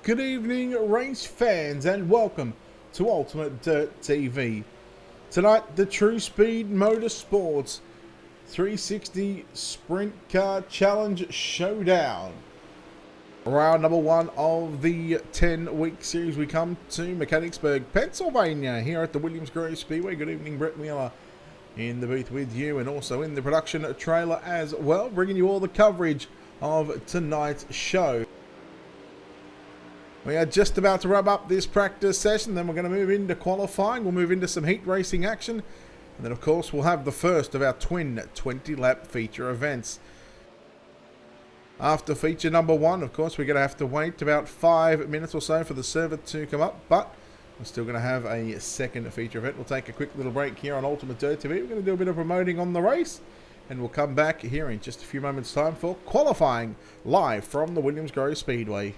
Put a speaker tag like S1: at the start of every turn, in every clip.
S1: Good evening, race fans, and welcome to Ultimate Dirt TV. Tonight, the TruSpeed Motorsports 360 Sprint Car Challenge Showdown. Round number one of the 10-week series. We come to Mechanicsburg, Pennsylvania, here at the Williams-Grove Speedway. Good evening, Brett Wheeler in the booth with you, and also in the production trailer as well, bringing you all the coverage of tonight's show. We are just about to wrap up this practice session, then we're going to move into qualifying. We'll move into some heat racing action, and then of course we'll have the first of our twin 20-lap feature events. After feature number one, of course, we're going to have to wait about 5 minutes or so for the server to come up, but we're still going to have a second feature event. We'll take a quick little break here on Ultimate Dirt TV. We're going to do a bit of promoting on the race, and we'll come back here in just a few moments' time for qualifying live from the Williams-Grove Speedway.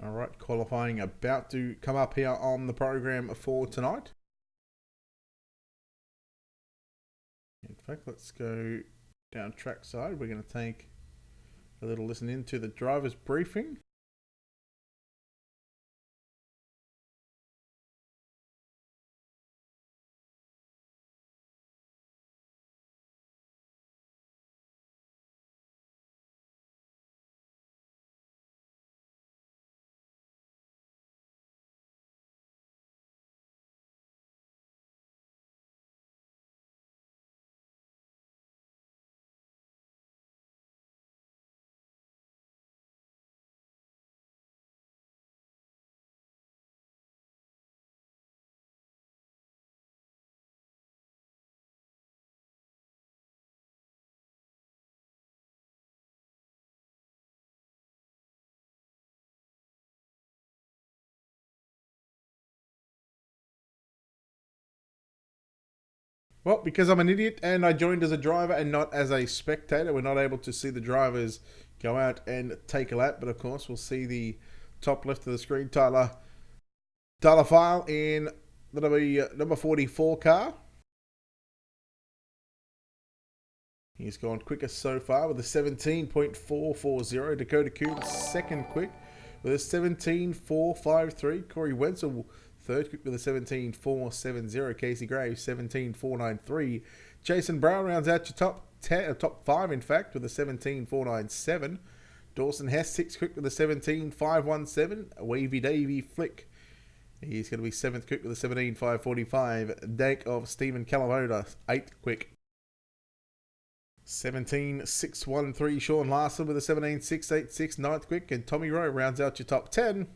S1: Alright, qualifying about to come up here on the program for tonight. In fact, let's go down trackside. We're going to take a little listen into the driver's briefing. Well, because I'm an idiot and I joined as a driver and not as a spectator, we're not able to see the drivers go out and take a lap. But of course, we'll see the top left of the screen, Tyler File in the number 44 car. He's gone quickest so far with a 17.440. Dakota Coombs second quick with a 17.453. Corey Wenzel third quick with a 17.470. Casey Graves 17.493. Jason Brown rounds out your top 5 in fact with a 17.497. Dawson Hess sixth quick with a 17.517. Wavy Davy Flick, he's going to be 7th quick with a 17.545. Dank of Stephen Calavoda 8th quick. 17.613. Sean Larson with a 17.686. 9th quick. And Tommy Rowe rounds out your top 10.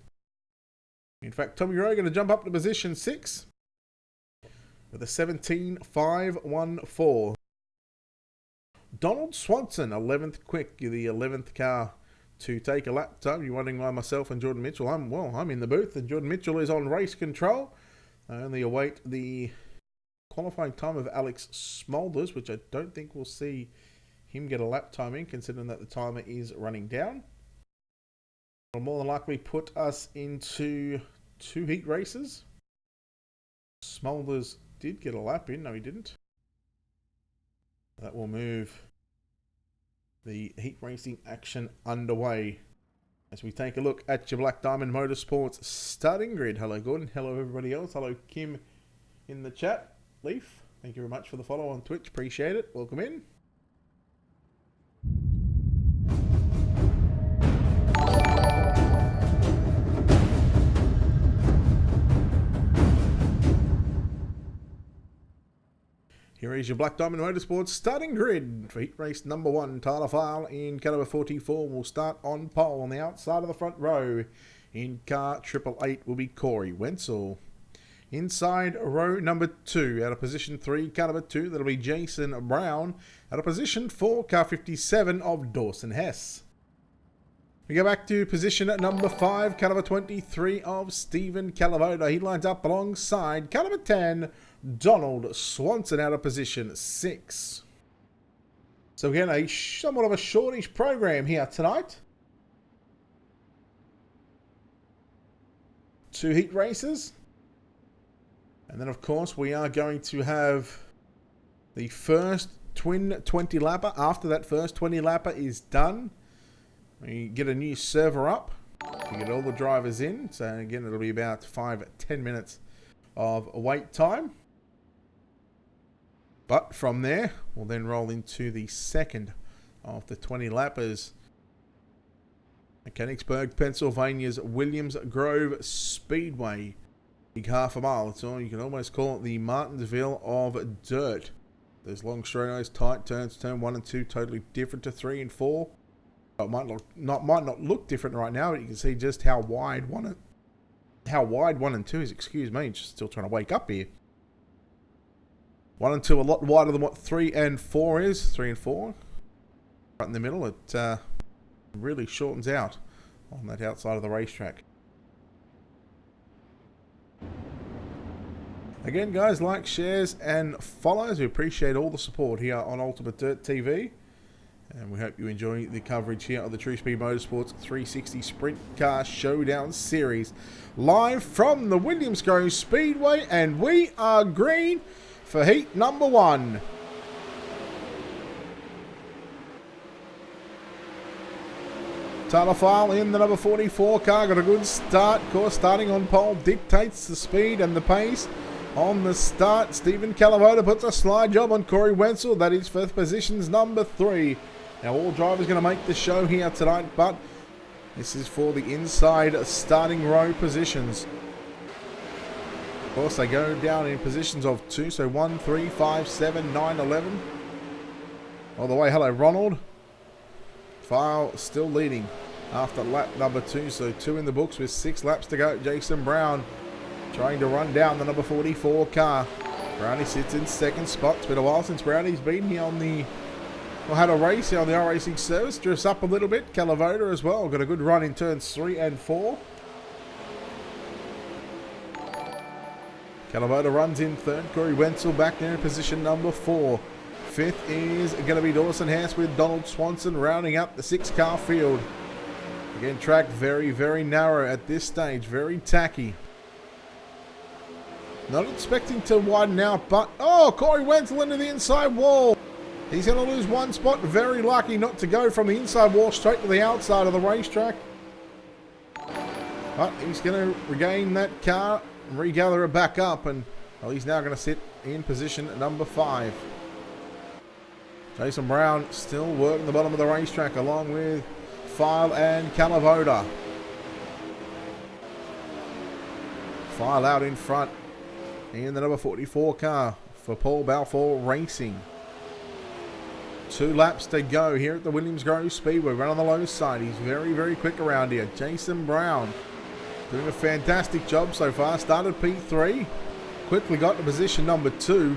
S1: In fact, Tommy Rowe going to jump up to position 6 with a 17.514. Donald Swanson, 11th quick, the 11th car to take a lap time. You're wondering why myself and Jordan Mitchell, I'm in the booth, and Jordan Mitchell is on race control. I only await the qualifying time of Alex Smolders, which I don't think we'll see him get a lap time in, considering that the timer is running down. Will more than likely put us into 2 heat races. Smolders did get a lap in. No, he didn't. That will move the heat racing action underway as we take a look at your Black Diamond Motorsports starting grid. Hello, Gordon. Hello, everybody else. Hello, Kim in the chat. Leaf, thank you very much for the follow on Twitch. Appreciate it. Welcome in. Here's your Black Diamond Motorsports starting grid for heat race number 1. Tyler File in car number 44 will start on pole on the outside of the front row. In car 888 will be Corey Wenzel. Inside row number 2, out of position 3, car number 2, that'll be Jason Brown. Out of position 4, car 57 of Dawson Hess. We go back to position at number 5, car number 23 of Stephen Calavoda. He lines up alongside car number 10, Donald Swanson, out of position 6. So again, a somewhat of a shortish program here tonight. 2 heat races. And then of course we are going to have the first twin 20 lapper. After that first 20 lapper is done, we get a new server up to get all the drivers in. So again, it'll be about 5-10 minutes of wait time. But from there, we'll then roll into the second of the 20 lappers. Mechanicsburg, Pennsylvania's Williams Grove Speedway. Big half a mile. It's all, you can almost call it the Martinsville of dirt. Those long straight nose tight turns, turn 1 and 2, totally different to 3 and 4. It might not look different right now, but you can see just how wide 1 and 2 is. Excuse me, just still trying to wake up here. 1 and 2 a lot wider than what 3 and 4 is. 3 and 4, right in the middle. It really shortens out on that outside of the racetrack. Again, guys, like, shares, and follows. We appreciate all the support here on Ultimate Dirt TV. And we hope you enjoy the coverage here of the TruSpeed Motorsports 360 Sprint Car Showdown Series. Live from the Williams Grove Speedway. And we are green for heat number 1. Tyler File in the number 44 car. Got a good start. Of course, starting on pole dictates the speed and the pace. On the start, Stephen Calavoda puts a slide job on Corey Wenzel. That is for positions number 3. Now, all drivers going to make the show here tonight, but this is for the inside starting row positions. Of course, they go down in positions of 2, so 1, 3, 5, 7, 9, 11. All the way, hello, Ronald. File still leading after lap number 2, so 2 in the books with 6 laps to go. Jason Brown trying to run down the number 44 car. Brownie sits in second spot. It's been a while since Brownie's been here on the... Well, had a race here on the iRacing service. Drifts up a little bit. Calavoda as well. Got a good run in turns 3 and 4. Calavoda runs in third. Corey Wenzel back there in position number 4. Fifth is going to be Dawson Hess with Donald Swanson rounding up the 6-car field. Again, track very, very narrow at this stage. Very tacky. Not expecting to widen out, but... Oh, Corey Wenzel into the inside wall. He's going to lose 1 spot. Very lucky not to go from the inside wall straight to the outside of the racetrack. But he's going to regain that car and regather it back up. And well, he's now going to sit in position number 5. Jason Brown still working the bottom of the racetrack along with File and Calavoda. File out in front in the number 44 car for Paul Balfour Racing. 2 laps to go here at the Williams Grove Speedway. Run on the low side. He's very, very quick around here. Jason Brown doing a fantastic job so far. Started P3. Quickly got to position number 2.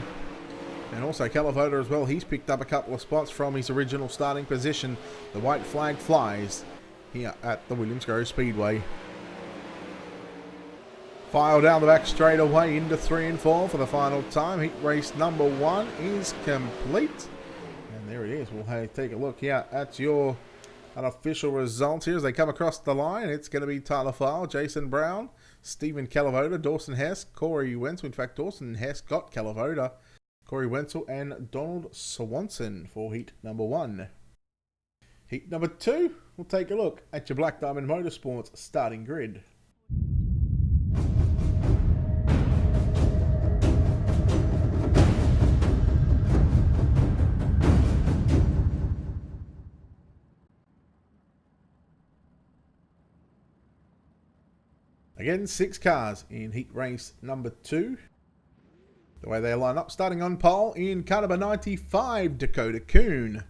S1: And also Calavoda as well. He's picked up a couple of spots from his original starting position. The white flag flies here at the Williams Grove Speedway. File down the back straight away into 3 and 4 for the final time. Heat race number 1 is complete. And there it is. We'll take a look here at your unofficial results here as they come across the line. It's going to be Tyler File, Jason Brown, Stephen Calavoda, Dawson Hess, Corey Wenzel. In fact, Dawson Hess got Calavoda. Corey Wenzel and Donald Swanson for heat number 1. Heat number 2, we'll take a look at your Black Diamond Motorsports starting grid. Again, 6 cars in heat race number 2. The way they line up, starting on pole in car number 95, Dakota Coon.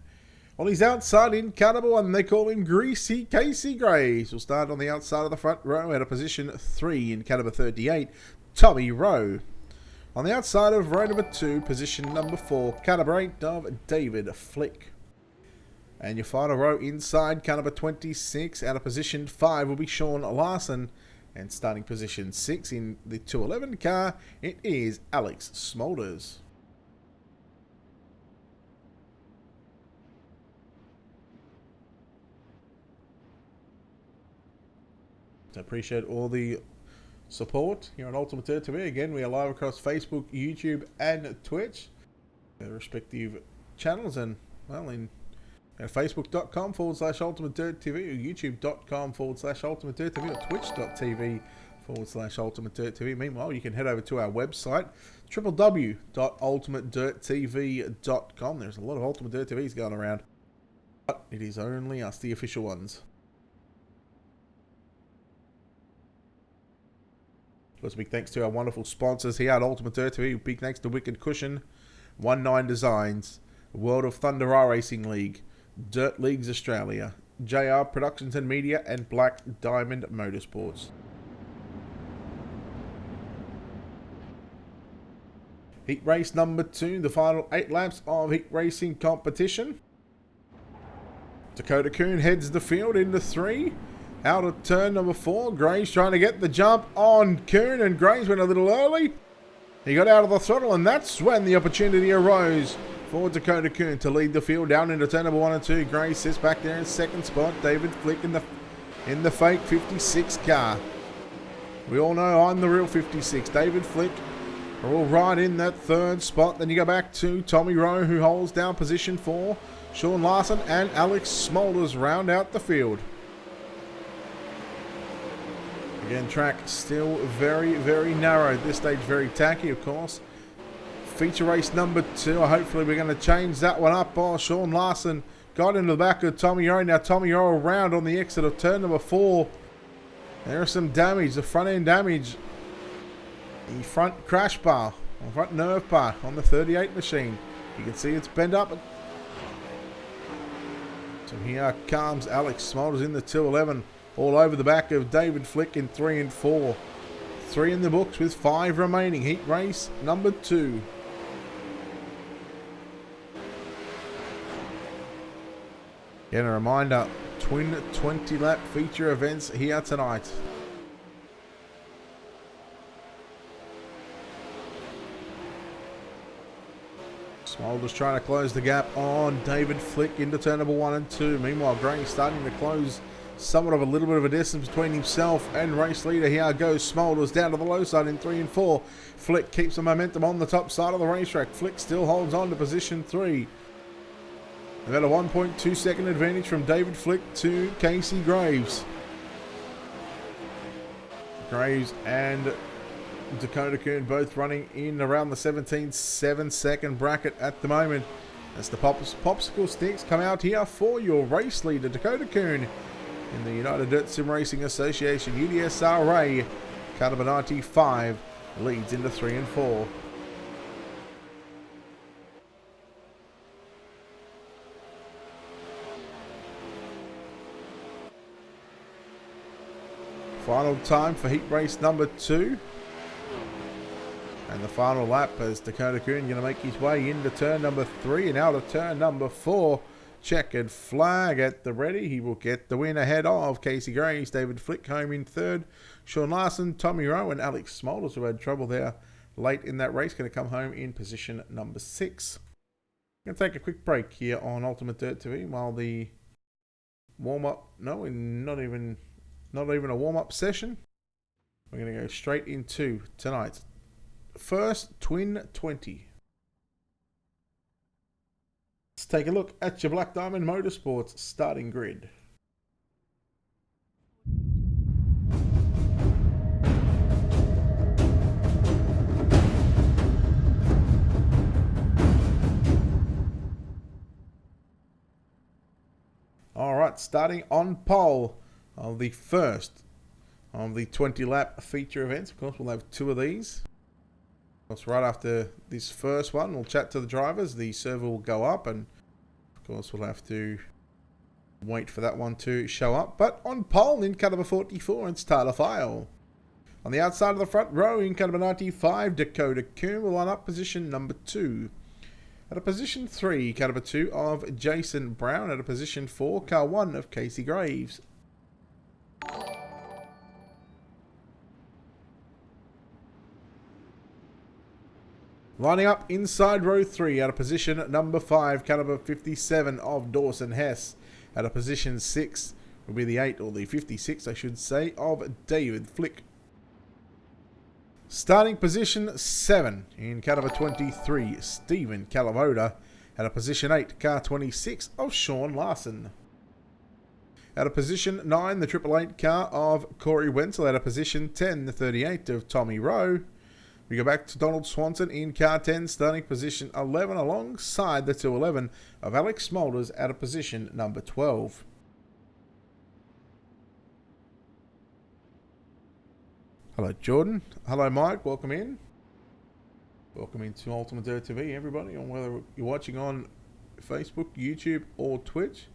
S1: On his outside in car number 1, they call him Greasy Casey Graves. Will start on the outside of the front row at a position 3 in car number 38, Tommy Rowe. On the outside of row number 2, position number 4, car number 8 of David Flick. And your final row inside, car number 26, out of position 5 will be Sean Larson. And starting position 6 in the 211 car, it is Alex Smolders. I appreciate all the support here on Ultimate Dirt TV. Again, we are live across Facebook, YouTube, and Twitch, their respective channels, and well, in Facebook.com/Ultimate Dirt TV, or YouTube.com/Ultimate Dirt TV, or Twitch.tv/Ultimate Dirt TV. Meanwhile, you can head over to our website, www.ultimatedirttv.com. There's a lot of Ultimate Dirt TVs going around, but it is only us, the official ones. Of course, big thanks to our wonderful sponsors here at Ultimate Dirt TV. Big thanks to Wicked Cushion, 19 Designs, World of Thunder Racing League, Dirt Leagues Australia, JR Productions and Media, and Black Diamond Motorsports. Heat race number 2, the final 8 laps of heat racing competition. Dakota Coon heads the field into 3. Out of turn number 4, Graves trying to get the jump on Coon, and Graves went a little early. He got out of the throttle, and that's when the opportunity arose for Dakota Coon to lead the field down into turn number 1 and 2. Graves sits back there in second spot. David Flick in the fake 56 car. We all know I'm the real 56. David Flick are all right in that third spot. Then you go back to Tommy Rowe, who holds down position 4. Sean Larson and Alex Smolders round out the field. Again, track still very, very narrow. At this stage, very tacky, of course. Feature race number 2. Hopefully, we're going to change that one up. Oh, Sean Larson got into the back of Tommy Rowe. Now, Tommy Rowe around on the exit of turn number 4. There's some damage, the front end damage. The front crash bar, or front nerve bar on the 38 machine. You can see it's bent up. So here comes Alex Smolders in the 211. All over the back of David Flick in 3 and 4. 3 in the books with 5 remaining. Heat race number 2. Again, a reminder, twin 20-lap feature events here tonight. Smolders trying to close the gap on David Flick into turn number 1 and 2. Meanwhile, Graves starting to close somewhat of a little bit of a distance between himself and race leader. Here goes Smolders down to the low side in 3 and 4. Flick keeps the momentum on the top side of the racetrack. Flick still holds on to position 3. About a 1.2 second advantage from David Flick to Casey Graves. Graves and Dakota Coon both running in around the 17.7 second bracket at the moment. As the popsicle sticks come out here for your race leader, Dakota Coon, in the United Dirt Sim Racing Association UDSRA, car number 95 leads into 3 and 4. Final time for heat race number 2. And the final lap as Dakota Coon going to make his way into turn number 3 and out of turn number 4. Checkered flag at the ready. He will get the win ahead of Casey Graves. David Flick home in 3rd. Sean Larson, Tommy Rowe, and Alex Smolders, who had trouble there late in that race, going to come home in position number 6. I'm going to take a quick break here on Ultimate Dirt TV while the warm-up, no, not even a warm-up session. We're going to go straight into tonight's first Twin 20. Let's take a look at your Black Diamond Motorsports starting grid. Alright, starting on pole of the first of the 20 lap feature events. Of course, we'll have 2 of these. course, right after this first one, we'll chat to the drivers. The server will go up, and of course, we'll have to wait for that one to show up. But on pole in car number 44, it's Tyler File. On the outside of the front row, in car number 95, Dakota Coon will line up position number 2. At a position 3, car number 2 of Jason Brown. At a position 4, car 1 of Casey Graves. Lining up inside row 3 at a position number 5, car number 57 of Dawson Hess. At a position 6 will be the 8, or the 56 I should say, of David Flick. Starting position 7 in car number 23, Stephen Calavoda. At a position 8, car 26 of Sean Larson. At a position 9, the 888 car of Corey Wenzel. At a position 10, the 38 of Tommy Rowe. We go back to Donald Swanson in car 10, starting position 11 alongside the 211 of Alex Smolders at a position number 12. Hello Jordan, hello Mike, welcome in. Welcome into Ultimate Dirt TV, everybody, on whether you're watching on Facebook, YouTube or Twitch.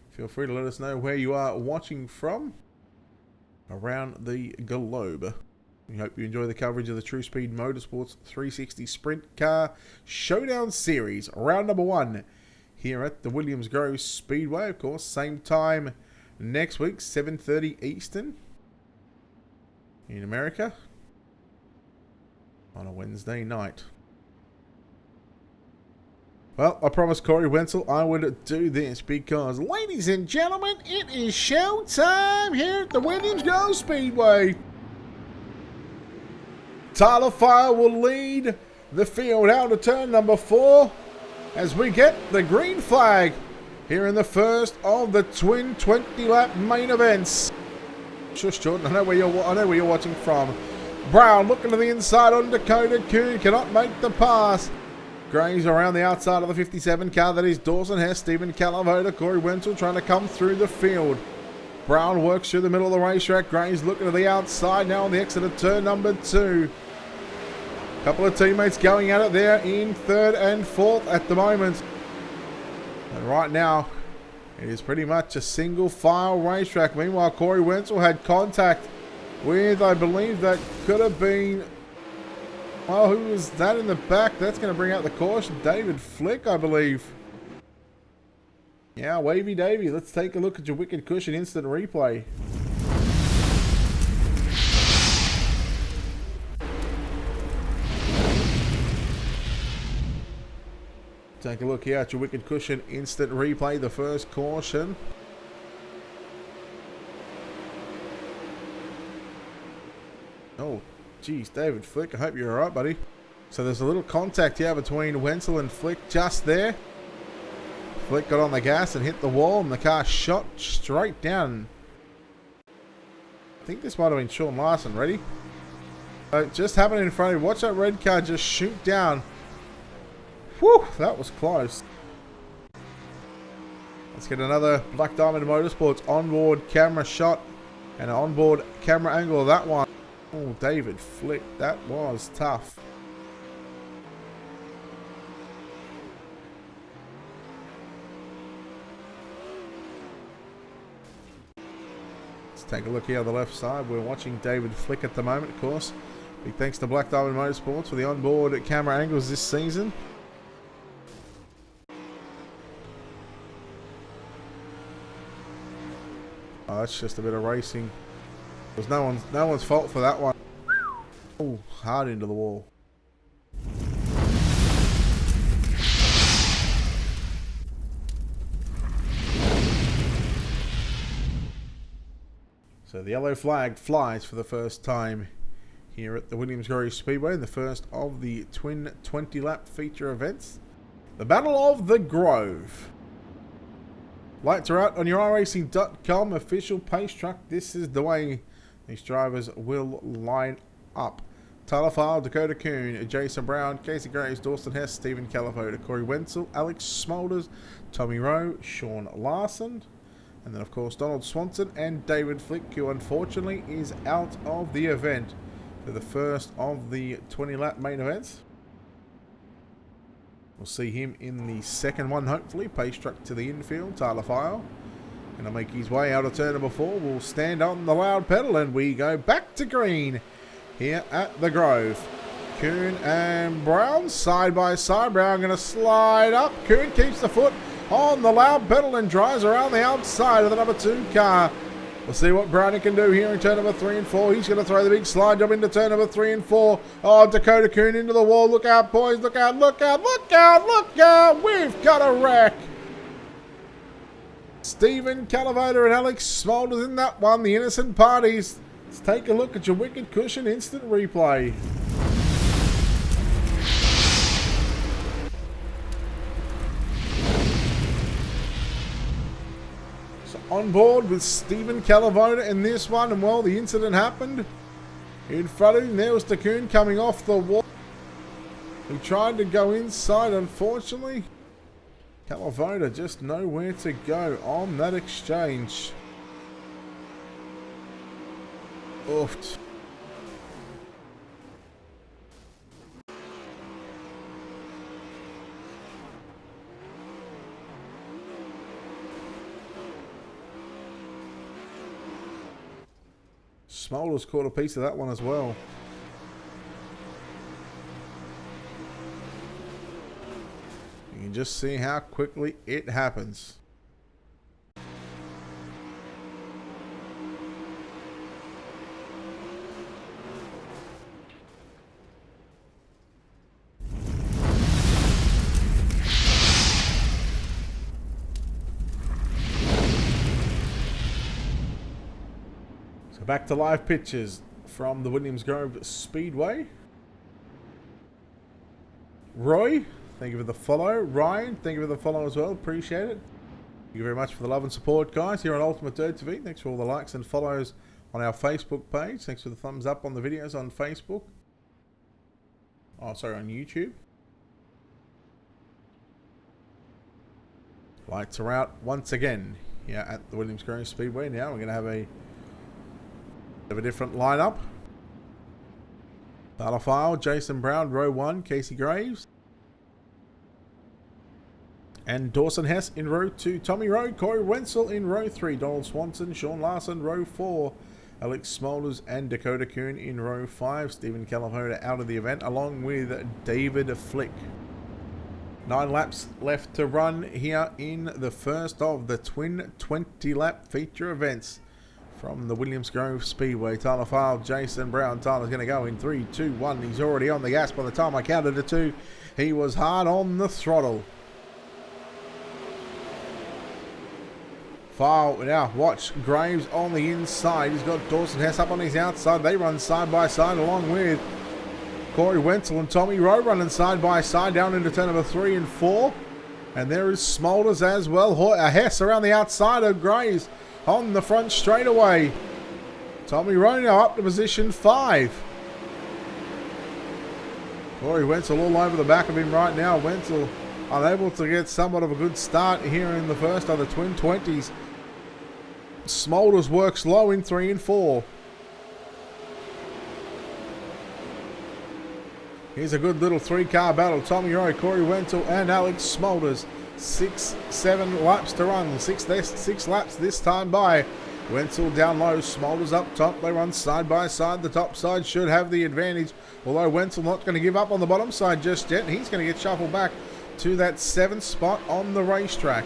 S1: Feel free to let us know where you are watching from around the globe. We hope you enjoy the coverage of the TruSpeed Motorsports 360 Sprint Car Showdown Series, round number 1, here at the Williams Grove Speedway. Of course, same time next week, 7:30 Eastern in America on a Wednesday night. Well, I promised Corey Wenzel I would do this because, ladies and gentlemen, it is showtime here at the Williams Grove Speedway. Tyler File will lead the field out to turn number 4 as we get the green flag here in the first of the twin 20-lap main events. Shush, Jordan, I know where you're watching from. Brown looking to the inside on Dakota Coon, cannot make the pass. Graves around the outside of the 57 car, that is Dawson Hess, Stephen Calavoda, Corey Wenzel trying to come through the field. Brown works through the middle of the racetrack. Graves looking to the outside now on the exit of turn number 2. Couple of teammates going at it there in 3rd and 4th at the moment. And right now, it is pretty much a single file racetrack. Meanwhile, Corey Wenzel had contact with, I believe that could have been, well, who was that in the back? That's going to bring out the caution. David Flick, I believe. Yeah, Wavy Davy, let's take a look at your Wicked Cushion instant replay. Take a look here at your Wicked Cushion instant replay, the first caution. Oh, geez, David Flick, I hope you're alright, buddy. So there's a little contact here between Wenzel and Flick just there. Flick got on the gas and hit the wall, and the car shot straight down. I think this might have been Sean Larson. Ready? Just happened in front of you. Watch that red car just shoot down. Whew, that was close. Let's get another Black Diamond Motorsports onboard camera shot and an onboard camera angle of that one. Oh, David Flick, that was tough. Let's take a look here on the left side. We're watching David Flick at the moment, of course. Big thanks to Black Diamond Motorsports for the onboard camera angles this season. Oh, that's just a bit of racing. There's no one's fault for that one. Oh, hard into the wall. So the yellow flag flies for the first time here at the Williams Grove Speedway in the first of the twin 20-lap feature events. The Battle of the Grove. Lights are out on your iRacing.com official pace truck. This is the way these drivers will line up. Tyler File, Dakota Coon, Jason Brown, Casey Graves, Dawson Hess, Stephen Calavoda, Corey Wenzel, Alex Smolders, Tommy Rowe, Sean Larson, and then of course Donald Swanson and David Flick, who unfortunately is out of the event. to the first of the 20-lap main events. We'll see him in the second one, hopefully. Pace truck to the infield. Tyler File going to make his way out of turn number 4. We'll stand on the loud pedal and we go back to green here at the Grove. Kuhn and Brown side by side. Brown going to slide up. Kuhn keeps the foot on the loud pedal and drives around the outside of the number 2 car. We'll see what Brownie can do here in turn number 3 and 4. He's going to throw the big slide job into turn number 3 and 4. Oh, Dakota Kuhn into the wall. Look out, boys. Look out, look out, look out, look out. We've got a wreck. Stephen Calavoda and Alex Smolders in that one. The innocent parties. Let's take a look at your Wicked Cushion instant replay. On board with Stephen Calavoda in this one, and well, the incident happened in front of him. There was Kuhn coming off the wall. He tried to go inside, unfortunately. Calavoda just nowhere to go on that exchange. Oofed. Smolders caught a piece of that one as well. You can just see how quickly it happens. Back to live pictures from the Williams Grove Speedway. Roy, thank you for the follow. Ryan, thank you for the follow as well. Appreciate it. Thank you very much for the love and support, guys, here on Ultimate Dirt TV. Thanks for all the likes and follows on our Facebook page. Thanks for the thumbs up on the videos on Facebook. Oh, sorry, on YouTube. Lights are out once again here at the Williams Grove Speedway. Now we're going to have a different lineup. Tyler File, Jason Brown, row 1, Casey Graves. And Dawson Hess in row 2, Tommy Rowe, Corey Wenzel in row 3, Donald Swanson, Sean Larson, row 4, Alex Smolders and Dakota Kuhn in row 5, Stephen Calavoda out of the event, along with David Flick. 9 laps left to run here in the first of the twin 20-lap feature events. From the Williams Grove Speedway, Tyler File, Jason Brown. Tyler's going to go in 3, 2, 1. He's already on the gas by the time I counted to 2. He was hard on the throttle. File, now watch Graves on the inside. He's got Dawson Hess up on his outside. They run side by side along with Corey Wenzel and Tommy Rowe running side by side down into turn number 3 and 4. And there is Smolders as well. Hess around the outside of Graves on the front straightaway. Tommy Rowe now up to position 5. Corey Wenzel all over the back of him right now. Wenzel unable to get somewhat of a good start here in the first of the twin 20s. Smolders works low in 3 and 4. Here's a good little 3-car battle. Tommy Rowe, Corey Wenzel and Alex Smolders. 6, 7 laps to run. 6 laps this time by. Wenzel down low, Smolders up top. They run side by side. The top side should have the advantage. Although Wenzel not going to give up on the bottom side just yet. He's going to get shuffled back to that 7th spot on the racetrack.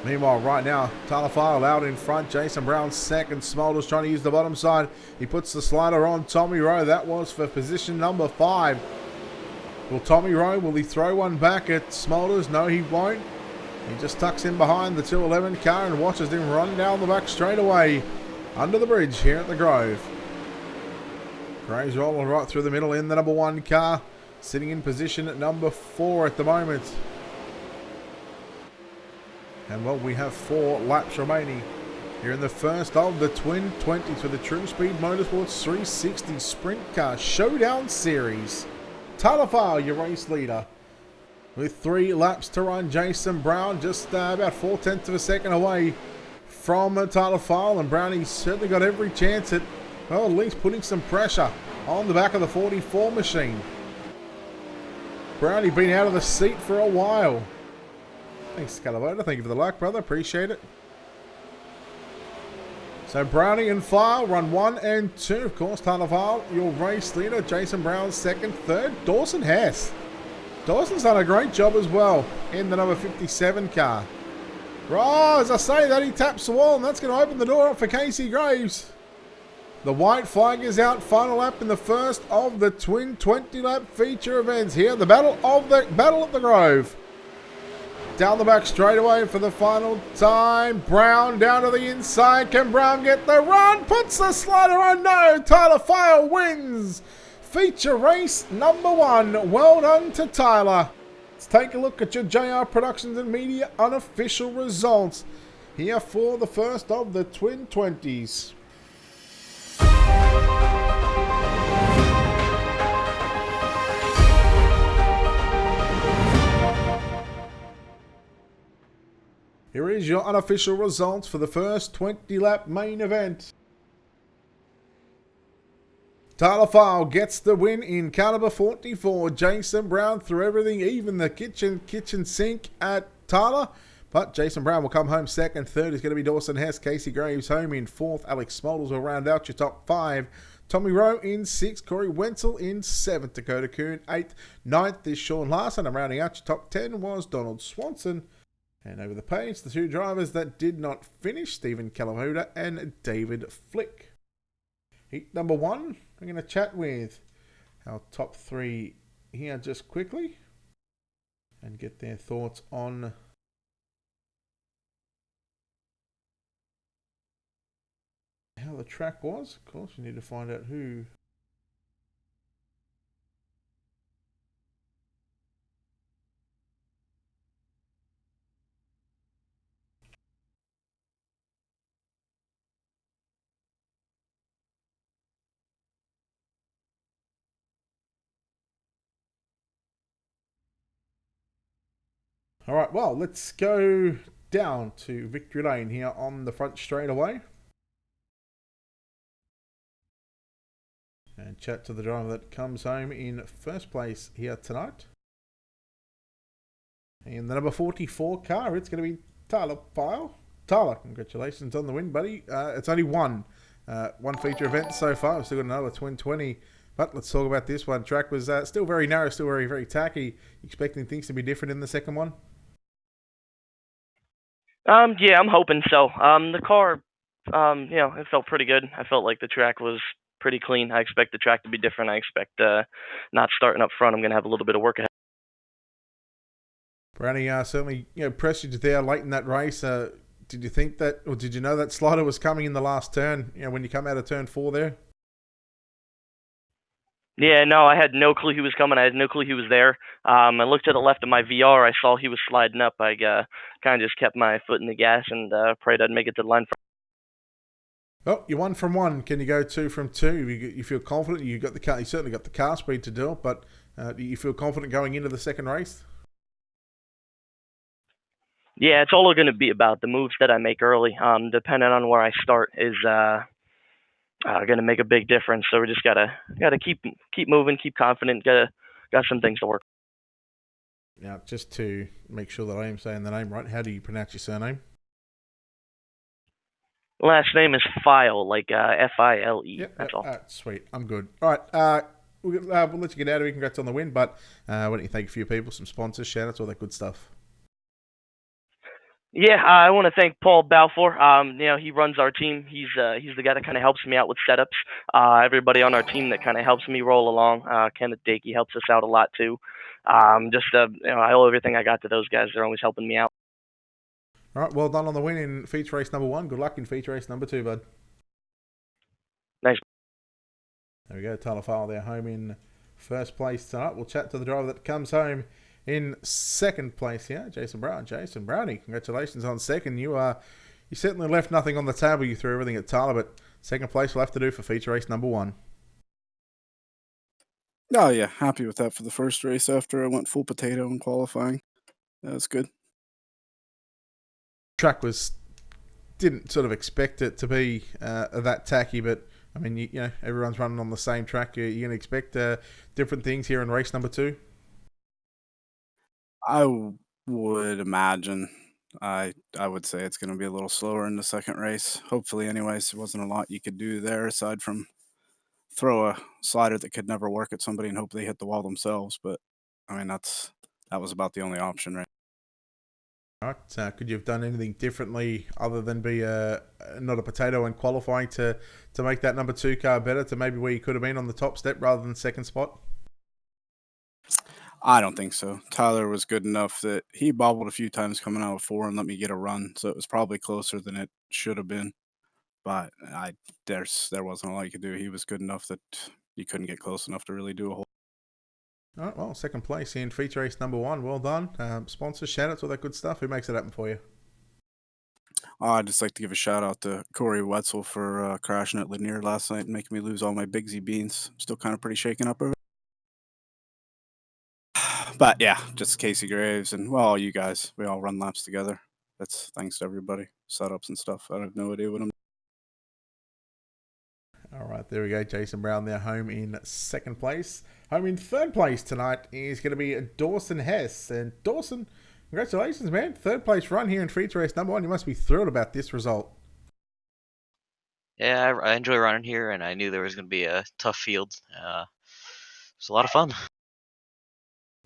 S1: Meanwhile, right now, Tyler File out in front. Jason Brown second. Smolders trying to use the bottom side. He puts the slider on Tommy Rowe. That was for position number 5. Will Tommy Rowe, will he throw one back at Smolders? No, he won't. He just tucks in behind the 211 car and watches him run down the back straightaway under the bridge here at the Grove. Graves rolling right through the middle in the number 1 car. Sitting in position at number 4 at the moment. And well, we have 4 laps remaining here in the first of the twin 20s for the TruSpeed Motorsports 360 Sprint Car Showdown Series. Tyler File, your race leader. With 3 laps to run, Jason Brown just about 4/10 of a second away from Tyler File, and Brownie's certainly got every chance at, well, at least putting some pressure on the back of the 44 machine. Brownie been out of the seat for a while. Thanks, Calavota. Thank you for the like, brother. Appreciate it. So Brownie and File run 1 and 2. Of course, Tyler File, your race leader. Jason Brown second. Third, Dawson Hess. Dawson's done a great job as well in the number 57 car. Right, as I say that, he taps the wall, and that's going to open the door up for Casey Graves. The white flag is out. Final lap in the first of the twin 20-lap feature events here. The battle at the Grove. Down the back straightaway for the final time. Brown down to the inside. Can Brown get the run? Puts the slider on. No. Tyler File wins feature race number 1. Well done to Tyler. Let's take a look at your JR Productions and Media unofficial results here for the first of the twin 20s. Here is your unofficial results for the first 20-lap main event. Tyler File gets the win in caliber 44. Jason Brown threw everything, even the kitchen sink at Tyler. But Jason Brown will come home second. Third is going to be Dawson Hess. Casey Graves home in fourth. Alex Smolders will round out your top 5. Tommy Rowe in 6th. Corey Wenzel in 7th. Dakota Kuhn 8th. 9th is Sean Larson. And rounding out your top 10 was Donald Swanson. And over the page, the 2 drivers that did not finish, Stephen Calamuda and David Flick. Heat number 1, I'm going to chat with our top 3 here just quickly and get their thoughts on how the track was. Of course, we need to find out who. All right, well, let's go down to Victory Lane here on the front straightaway and chat to the driver that comes home in first place here tonight. In the number 44 car, it's going to be Tyler File. Tyler, congratulations on the win, buddy. It's only one feature event so far. We've still got another twin 20. But let's talk about this one. Track was still very narrow, still very, very tacky. Expecting things to be different in the second one?
S2: Yeah, I'm hoping so. The car, it felt pretty good. I felt like the track was pretty clean. I expect the track to be different. I expect not starting up front. I'm going to have a little bit of work ahead.
S1: Brownie certainly pressured you there late in that race. Did you think that, or did you know that slider was coming in the last turn? When you come out of turn 4 there.
S2: Yeah, no, I had no clue he was coming. I had no clue he was there. I looked to the left of my VR. I saw he was sliding up. I kind of just kept my foot in the gas and prayed I'd make it to the line.
S1: Oh, you're 1 from 1. Can you go 2 from 2? You feel confident? You got the car. You certainly got the car speed to do it. But do you feel confident going into the second race?
S2: Yeah, it's all going to be about the moves that I make early. Depending on where I start is going to make a big difference. So we just gotta keep moving, keep confident. Got some things to work.
S1: Now, just to make sure that I am saying the name right, how do you pronounce your surname?
S2: Last name is File, like File.
S1: Yep,
S2: that's all.
S1: Sweet, I'm good. All right, we'll let you get out of here. Congrats on the win, but why don't you thank a few people, some sponsors, shout-outs, all that good stuff.
S2: Yeah, I want to thank Paul Balfour. He runs our team. He's the guy that kind of helps me out with setups. Everybody on our team that kind of helps me roll along. Kenneth Dakey helps us out a lot too. I owe everything I got to those guys. They're always helping me out.
S1: All right, well done on the win in feature race number 1. Good luck in feature race number 2, bud.
S2: Thanks.
S1: There we go, Tyler File there, home in first place tonight. We'll chat to the driver that comes home in second place here, Jason Brown. Jason Brownie, congratulations on second. You certainly left nothing on the table. You threw everything at Tyler, but second place will have to do for feature race number 1.
S3: Oh, yeah, happy with that for the first race after I went full potato in qualifying. That was good.
S1: Track was didn't sort of expect it to be that tacky, but I mean, you know, everyone's running on the same track. You're going to expect different things here in race number 2?
S3: I would imagine. I would say it's going to be a little slower in the second race. Hopefully, anyways, there wasn't a lot you could do there aside from throw a slider that could never work at somebody and hope they hit the wall themselves. But I mean, that was about the only option, right?
S1: All right. Could you have done anything differently other than be not a potato in qualifying to make that number 2 car better, to maybe where you could have been on the top step rather than second spot?
S3: I don't think so. Tyler was good enough that he bobbled a few times coming out of 4 and let me get a run, so it was probably closer than it should have been. But there wasn't a lot you could do. He was good enough that you couldn't get close enough to really do a whole.
S1: All right, well, second place in feature race number 1. Well done. Sponsors, shout-outs, all that good stuff. Who makes it happen for you?
S3: I'd just like to give a shout out to Corey Wetzel for crashing at Lanier last night and making me lose all my Bigsy beans. I'm still kind of pretty shaken up over it. But yeah, just Casey Graves and, well, you guys. We all run laps together. That's thanks to everybody. Setups and stuff. I have no idea what I'm.
S1: All right, there we go. Jason Brown there, home in second place. Home in third place tonight is going to be Dawson Hess. And Dawson, congratulations, man. Third place run here in feature race number 1. You must be thrilled about this result.
S4: Yeah, I enjoy running here, and I knew there was going to be a tough field. It's a lot of fun.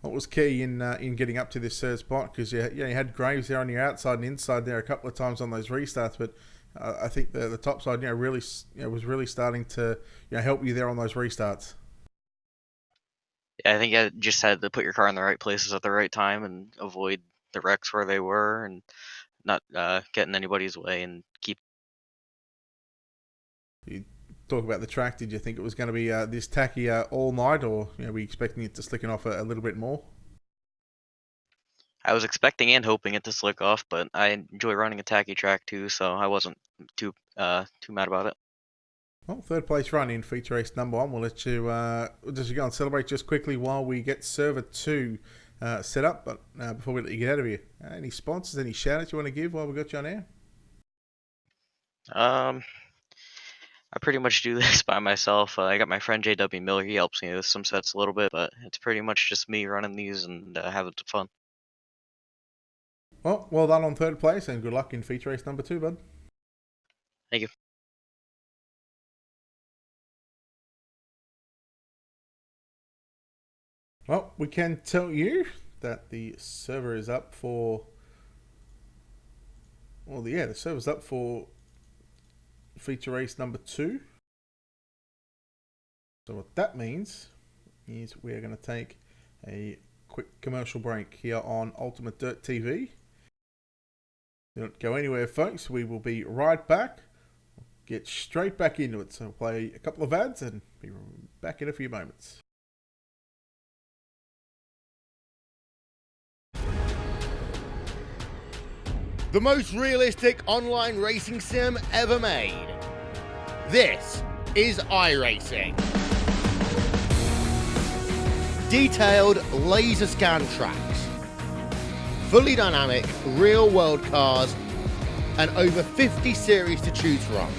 S1: What was key in getting up to this third spot? Because you had Graves there on your outside and inside there a couple of times on those restarts, but I think the top side really was really starting to help you there on those restarts.
S4: Yeah, I think I just had to put your car in the right places at the right time and avoid the wrecks where they were, and not get in anybody's way and keep.
S1: You talk about the track. Did you think it was going to be this tacky all night, or were you expecting it to slicken off a little bit more?
S4: I was expecting and hoping it to slick off, but I enjoy running a tacky track too, so I wasn't too mad about it.
S1: Well, third place run in feature race number 1. We'll let you just go and celebrate just quickly while we get server 2 set up. But before we let you get out of here, any sponsors, any shout outs you want to give while we got you on air?
S4: I pretty much do this by myself. I got my friend JW Miller. He helps me with some sets a little bit, but it's pretty much just me running these and having fun.
S1: Well done on third place, and good luck in feature race number 2, bud.
S4: Thank you.
S1: Well, we can tell you that the server is up for. Well, the server's up for feature race number 2. So what that means is we're going to take a quick commercial break here on Ultimate Dirt TV. Don't go anywhere, folks. We will be right back. Get straight back into it. So we'll play a couple of ads and be back in a few moments.
S5: The most realistic online racing sim ever made. This is iRacing. Detailed laser scan tracks, fully dynamic real world cars, and over 50 series to choose from.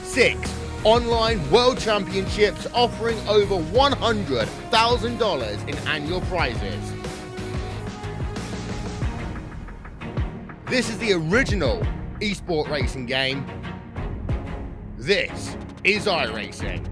S5: 6 online world championships offering over $100,000 in annual prizes. This is the original esport racing game. This is iRacing.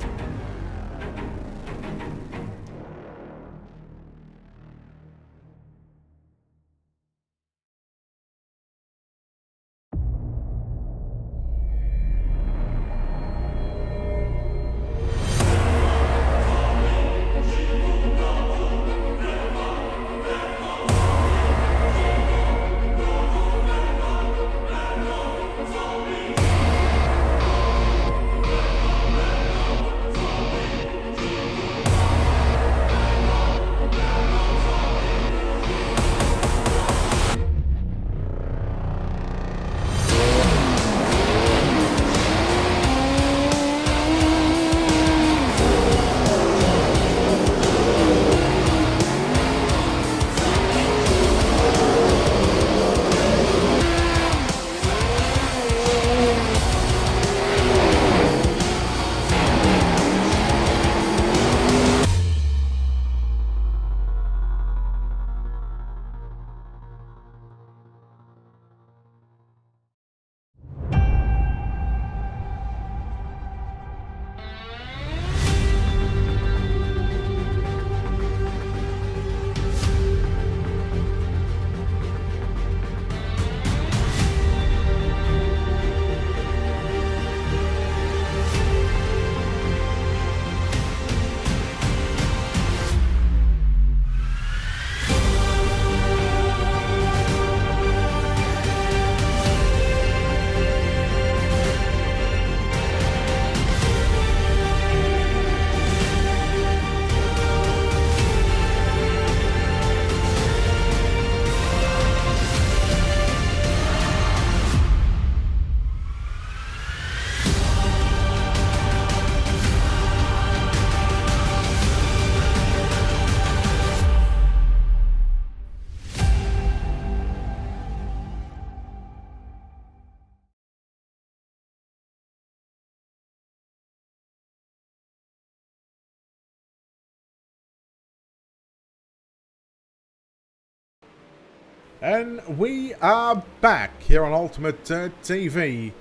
S1: And we are back here on Ultimate TV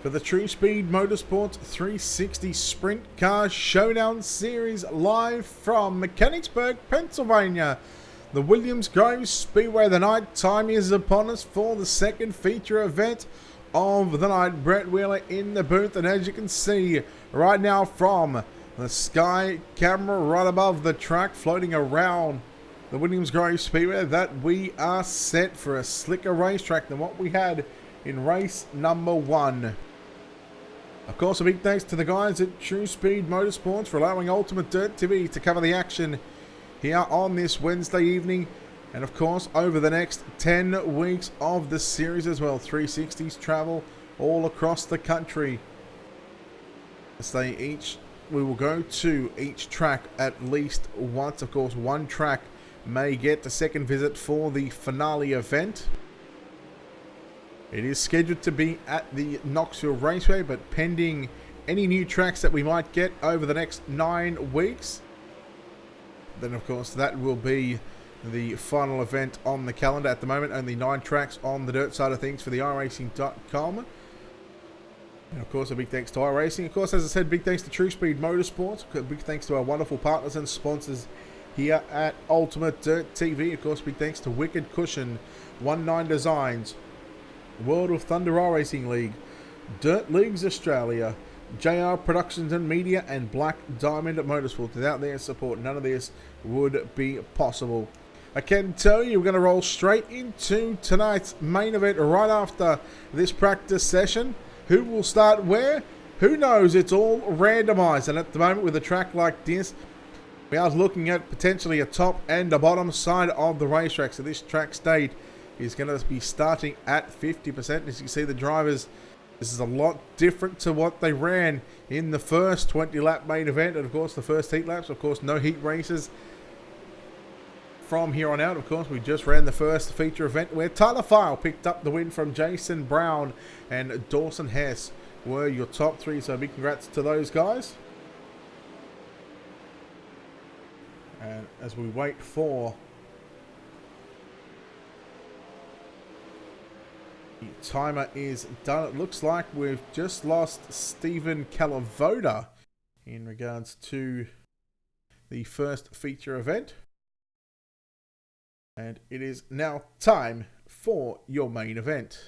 S1: for the TruSpeed Motorsports 360 Sprint Car Showdown Series live from Mechanicsburg, Pennsylvania. The Williams Grove Speedway. The night time is upon us for the second feature event of the night. Brett Wheeler in the booth, and as you can see right now from the sky camera right above the track floating around the Williams Grove Speedway, that we are set for a slicker racetrack than what we had in race number 1. Of course, a big thanks to the guys at TruSpeed Motorsports for allowing Ultimate Dirt TV to cover the action here on this Wednesday evening. And of course, over the next 10 weeks of the series as well. 360s travel all across the country. We will go to each track at least once. Of course, one track may get the second visit for the finale event. It is scheduled to be at the Knoxville Raceway, but pending any new tracks that we might get over the next 9 weeks, then of course that will be the final event on the calendar. At the moment, only 9 tracks on the dirt side of things for the iRacing.com. And of course, a big thanks to iRacing. Of course, as I said, big thanks to TruSpeed Motorsports. Big thanks to our wonderful partners and sponsors here at Ultimate Dirt TV. Of course, big thanks to Wicked Cushion, 19 Designs, World of Thunder iRacing League, Dirt Leagues Australia, JR Productions and Media, and Black Diamond Motorsports. Without their support, none of this would be possible. I can tell you we're going to roll straight into tonight's main event right after this practice session. Who will start where? Who knows? It's all randomized, and at the moment with a track like this, we are looking at potentially a top and a bottom side of the racetrack. So this track state is going to be starting at 50%. As you can see, the drivers, this is a lot different to what they ran in the first 20-lap main event. And of course, the first heat laps, of course, no heat races from here on out. Of course, we just ran the first feature event where Tyler File picked up the win from Jason Brown, and Dawson Hess were your top 3. So big congrats to those guys. And as we wait for the timer is done, it looks like we've just lost Stephen Calavoda in regards to the first feature event. And it is now time for your main event.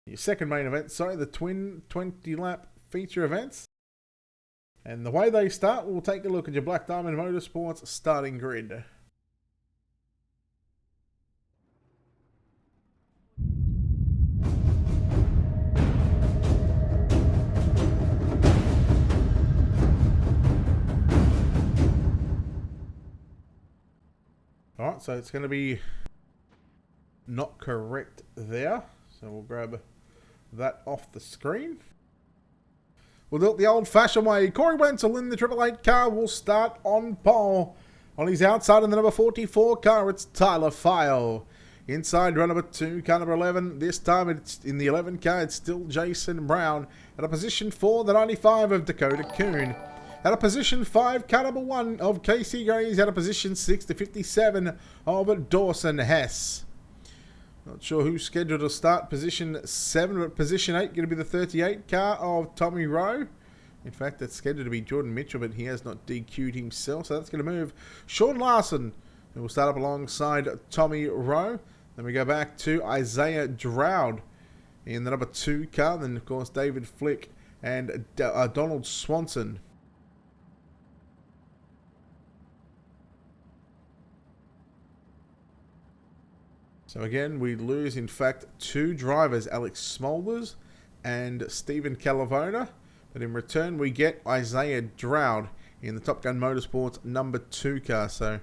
S1: Your second main event, sorry, the twin 20-lap feature events. And the way they start, we'll take a look at your Black Diamond Motorsports starting grid. Alright, so it's going to be not correct there. So we'll grab that off the screen. We'll do it the old-fashioned way. Corey Wenzel in the 888 car will start on pole. On his outside in the number 44 car, it's Tyler File. Inside run number 2, car number 11. This time it's in the 11 car, it's still Jason Brown. At a position 4, the 95 of Dakota Kuhn. At a position 5, car number 1 of Casey Grays. At a position 6, the 57 of Dawson Hess. Not sure who's scheduled to start position 7, but position 8 going to be the 38 car of Tommy Rowe. In fact, that's scheduled to be Jordan Mitchell, but he has not DQ'd himself, so that's going to move Sean Larson, who will start up alongside Tommy Rowe. Then we go back to Isaiah Dowd in the number 2 car. Then, of course, David Flick and Donald Swanson. So again, we lose, in fact, 2 drivers, Alex Smolders and Stephen Calavona. But in return, we get Isaiah Dowd in the Top Gun Motorsports number 2 car. So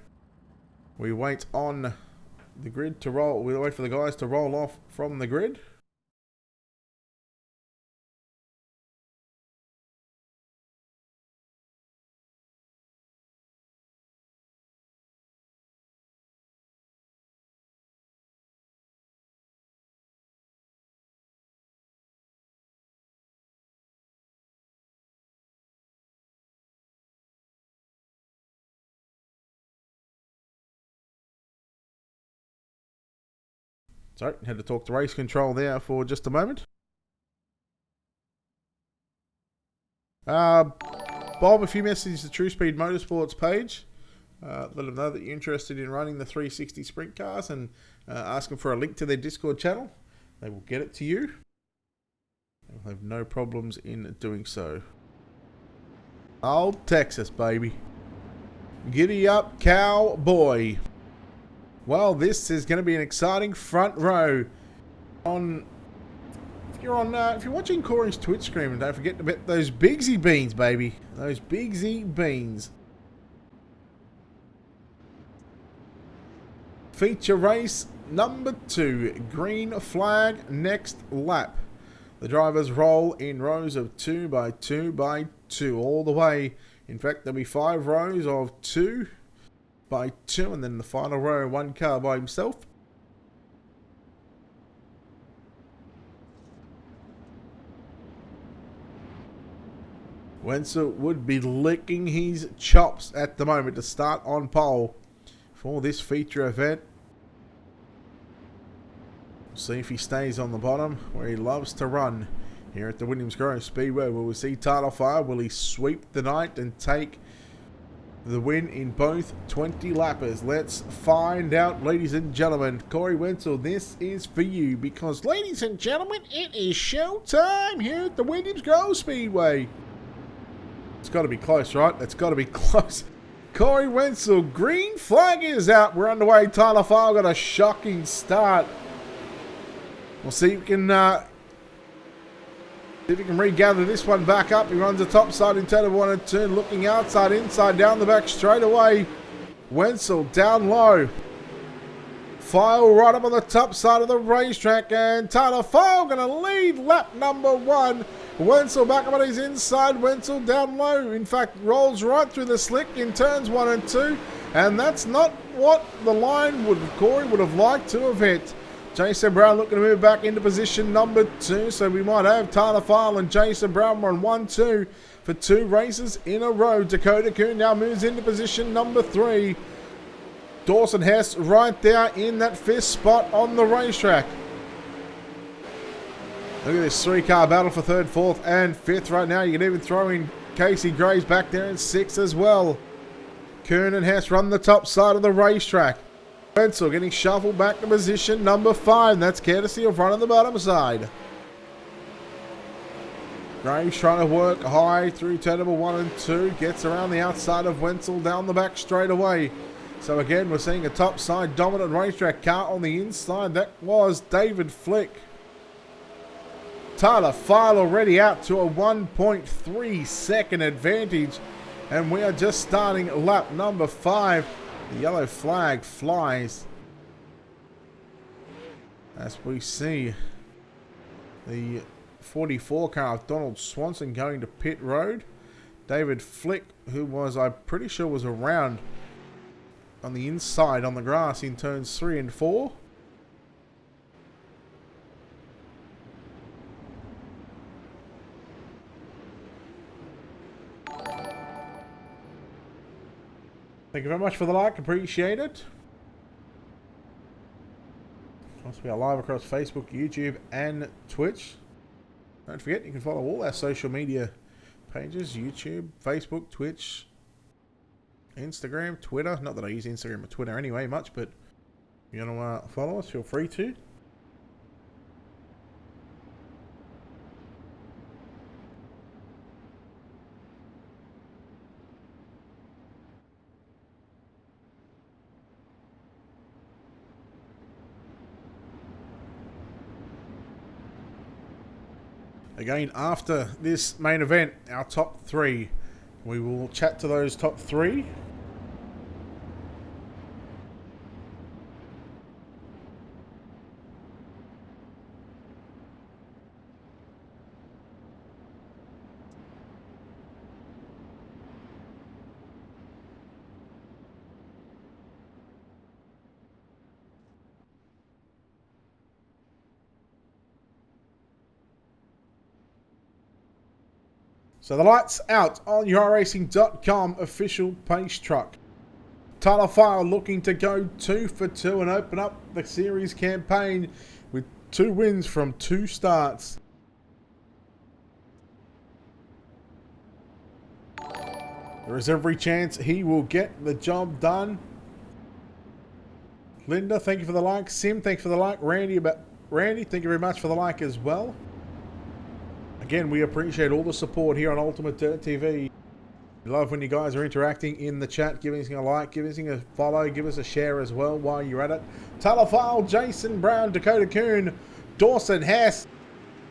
S1: we wait on the grid to roll. We wait for the guys to roll off from the grid. Sorry, had to talk to race control there for just a moment. Bob, if you message the TruSpeed Motorsports page, let them know that you're interested in running the 360 sprint cars and ask them for a link to their Discord channel. They will get it to you. They'll have no problems in doing so. Old Texas, baby. Giddy up, cowboy. Well, this is going to be an exciting front row. If you're watching Corey's Twitch stream, don't forget to bet those Bigsy beans, baby. Those Bigsy beans. Feature race number 2. Green flag next lap. The drivers roll in rows of 2 by 2 by 2 all the way. In fact, there'll be 5 rows of 2 by 2, and then the final row, 1 car by himself. Wenzel would be licking his chops at the moment to start on pole for this feature event. We'll see if he stays on the bottom where he loves to run here at the Williams Grove Speedway. Will we see title fire? Will he sweep the night and take the win in both 20 lappers? Let's find out, ladies and gentlemen. Corey Wenzel, this is for you because, ladies and gentlemen, it is showtime here at the Williams Grove Speedway. It's got to be close, right? It's got to be close. Corey Wenzel, green flag is out. We're underway. Tyler Farr got a shocking start. We'll see if we can regather this one back up. He runs the top side in turn of 1 and 2, looking outside, inside, down the back straight away. Wenzel down low. File right up on the top side of the racetrack, and Tyler File going to lead lap number 1. Wenzel back up on his inside. Wenzel down low. In fact, rolls right through the slick in turns 1 and 2, and that's not what the line Corey would have liked to have hit. Jason Brown looking to move back into position number 2, so we might have Tyler File and Jason Brown run 1-2 for 2 races in a row. Dakota Kuhn now moves into position number 3. Dawson Hess right there in that 5th spot on the racetrack. Look at this 3-car battle for 3rd, 4th and 5th right now. You can even throw in Casey Graves back there in 6th as well. Kuhn and Hess run the top side of the racetrack. Wenzel getting shuffled back to position number 5. That's courtesy of running the bottom side. Graves trying to work high through turn number 1 and 2. Gets around the outside of Wenzel down the back straight away. So again, we're seeing a top side dominant racetrack car on the inside. That was David Flick. Tyler File already out to a 1.3 second advantage. And we are just starting lap number 5. The yellow flag flies as we see the 44 car of Donald Swanson going to pit road. David Flick, who was, I'm pretty sure, was around on the inside on the grass in turns 3 and 4. Thank you very much for the like, appreciate it. Plus, we are live across Facebook, YouTube, and Twitch. Don't forget, you can follow all our social media pages: YouTube, Facebook, Twitch, Instagram, Twitter. Not that I use Instagram or Twitter anyway much, but if you want to follow us, feel free to. Again, after this main event, our top 3. We will chat to those top 3. So the lights out on yourracing.com official pace truck. Tyler File looking to go 2 for 2 and open up the series campaign with 2 wins from 2 starts. There is every chance he will get the job done. Linda, thank you for the like. Sim, thank you for the like. Randy, thank you very much for the like as well. Again, we appreciate all the support here on Ultimate Dirt TV. We love when you guys are interacting in the chat, giving us a like, giving us a follow, give us a share as well while you're at it. Tyler File, Jason Brown, Dakota Kuhn, Dawson Hess.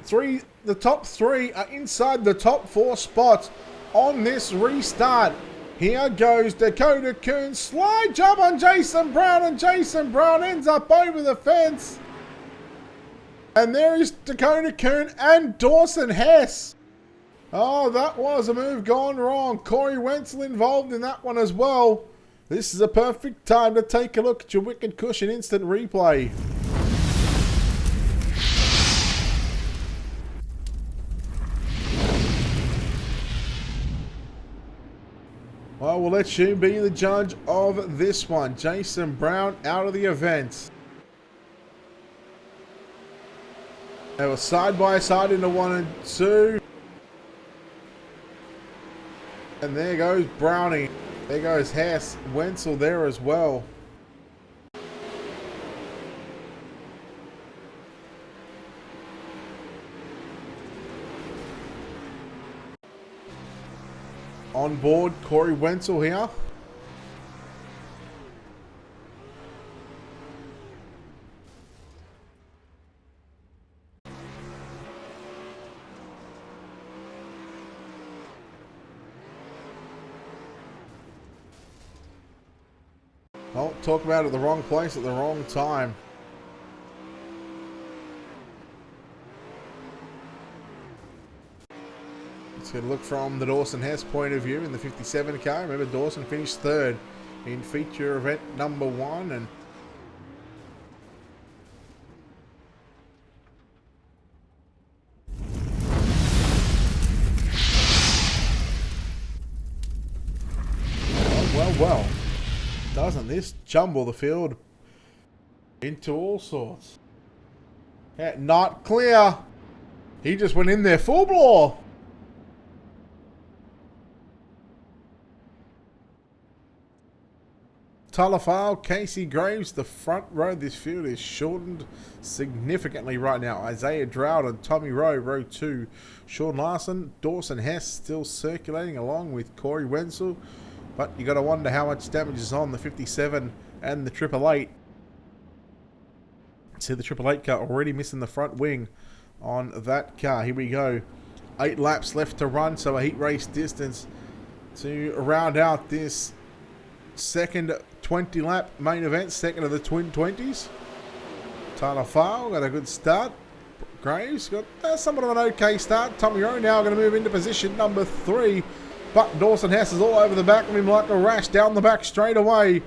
S1: The top 3 are inside the top 4 spots on this restart. Here goes Dakota Kuhn. Slide job on Jason Brown, and Jason Brown ends up over the fence. And there is Dakota Kuhn and Dawson Hess. Oh, that was a move gone wrong. Corey Wenzel involved in that one as well. This is a perfect time to take a look at your Wicked Cushion instant replay. Well, we'll let you be the judge of this one. Jason Brown out of the event. They were side by side into 1 and 2. And there goes Brownie. There goes Hess. Wenzel there as well. On board, Corey Wenzel here. Oh, talk about it at the wrong place at the wrong time. Let's get a look from the Dawson Hess point of view in the 57 car. Remember, Dawson finished 3rd in feature event number 1. And well. Doesn't this jumble the field into all sorts? Yeah, not clear. He just went in there full blow. Tyler File, Casey Graves, the front row. This field is shortened significantly right now. Isaiah Drought and Tommy Rowe, row 2. Sean Larson, Dawson Hess still circulating along with Corey Wenzel. But you got to wonder how much damage is on the 57 and the 888. See the 888 car already missing the front wing on that car. Here we go. 8 laps left to run, so a heat race distance to round out this second 20 lap main event, second of the twin 20s. Tyler File got a good start. Graves got somewhat of an okay start. Tommy Rowe now going to move into position number 3. But Dawson Hess is all over the back of him like a rash down the back straight away.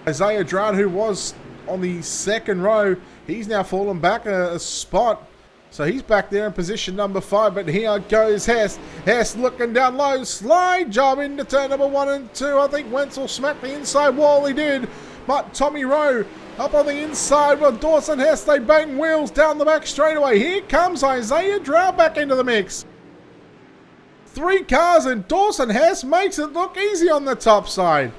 S1: Isaiah Drought, who was on the 2nd row, he's now fallen back a spot. So he's back there in position number 5. But here goes Hess. Hess looking down low. Slide job into turn number 1 and 2. I think Wenzel smacked the inside wall. He did. But Tommy Rowe up on the inside with Dawson Hess. They bang wheels down the back straight away. Here comes Isaiah Drought back into the mix. 3 cars and Dawson Hess makes it look easy on the top side.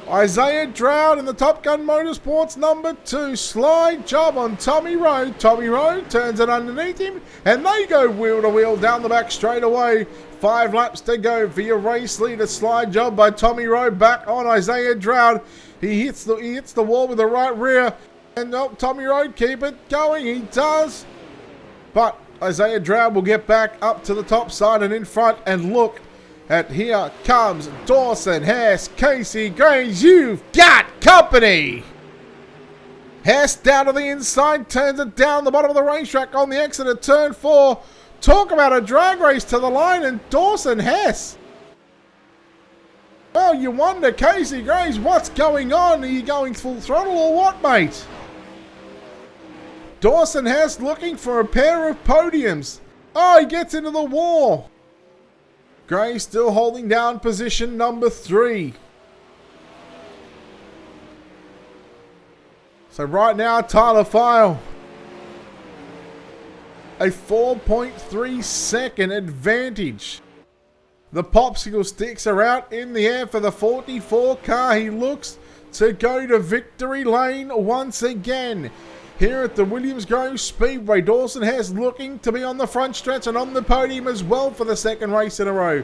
S1: Isaiah Drought in the Top Gun Motorsports number 2. Slide job on Tommy Rowe. Tommy Rowe turns it underneath him and they go wheel to wheel down the back straight away. 5 laps to go for your race leader. Slide job by Tommy Rowe back on Isaiah Drought. He hits the wall with the right rear. And Tommy Rowe keep it going. He does. But Isaiah Drought will get back up to the top side and in front, and look at here comes Dawson Hess, Casey Graves. You've got company. Hess down to the inside, turns it down the bottom of the racetrack on the exit of turn 4. Talk about a drag race to the line, and Dawson Hess. Well, you wonder, Casey Graves, what's going on? Are you going full throttle or what, mate? Dawson Hess looking for a pair of podiums. Oh, he gets into the wall. Gray still holding down position number 3. So right now, Tyler File, a 4.3 second advantage. The popsicle sticks are out in the air for the 44 car. He looks to go to victory lane once again. Here at the Williams Grove Speedway, Dawson Hess looking to be on the front stretch and on the podium as well for the second race in a row.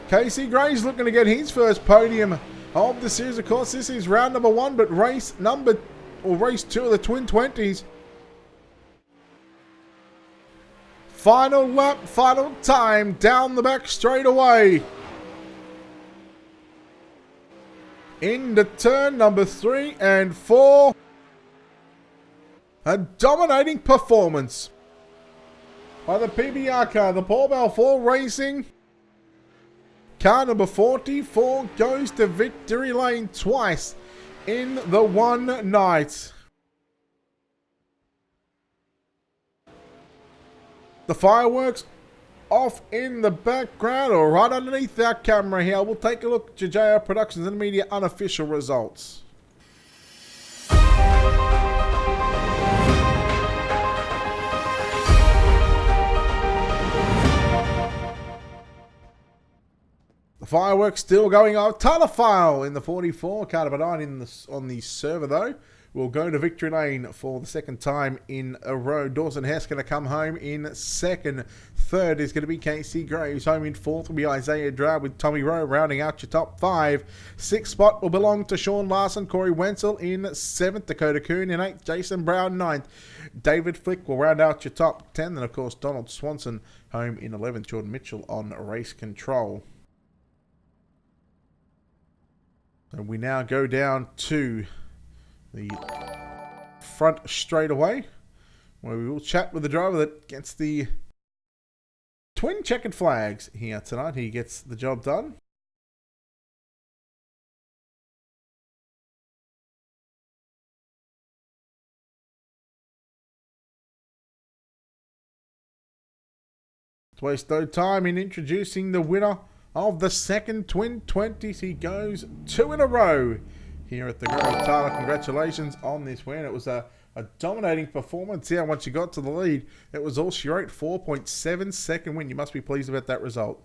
S1: Casey Gray's looking to get his first podium of the series. Of course, this is round number 1, but race 2 of the Twin 20s. Final lap, final time, down the back straight away. Into turn number 3 and 4. A dominating performance by the PBR car, the Paul Balfour Racing. Car number 44 goes to victory lane twice in the one night. The fireworks off in the background or right underneath our camera here. We'll take a look at JR Productions and Media unofficial results. The fireworks still going off. Tyler File in the 44, car number 9 on the server though. Will go to victory lane for the second time in a row. Dawson Hess going to come home in second. Third is going to be Casey Graves. Home in fourth will be Isaiah Drab with Tommy Rowe rounding out your top 5. Sixth spot will belong to Sean Larson. Corey Wenzel in seventh. Dakota Kuhn in 8th. Jason Brown 9th. David Flick will round out your top 10. And of course Donald Swanson home in 11th. Jordan Mitchell on race control. So we now go down to the front straightaway, where we will chat with the driver that gets the twin checkered flags here tonight. He gets the job done. Let's waste no time in introducing the winner of the second Twin 20s. He goes 2 in a row here at the Grove. Tyler, congratulations on this win. It was a dominating performance. Yeah, once you got to the lead, it was all she wrote. 4.7 second win. You must be pleased about that result.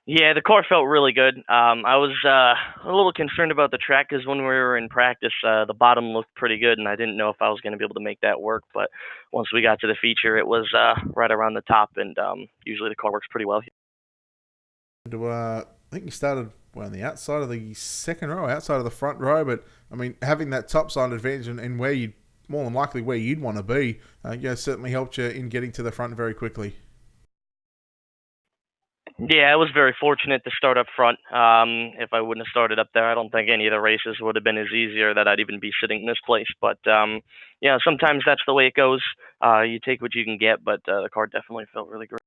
S2: Yeah, the car felt really good. I was a little concerned about the track because when we were in practice, the bottom looked pretty good, and I didn't know if I was going to be able to make that work. But once we got to the feature, it was right around the top, and usually the car works pretty well.
S1: I think you started on the outside of the second row, outside of the front row, but I mean, having that top side advantage and where you'd more than likely where you'd want to be, certainly helped you in getting to the front very quickly.
S2: Yeah, I was very fortunate to start up front. If I wouldn't have started up there, I don't think any of the races would have been as easier that I'd even be sitting in this place. But yeah, sometimes that's the way it goes. You take what you can get, but the car definitely felt really great.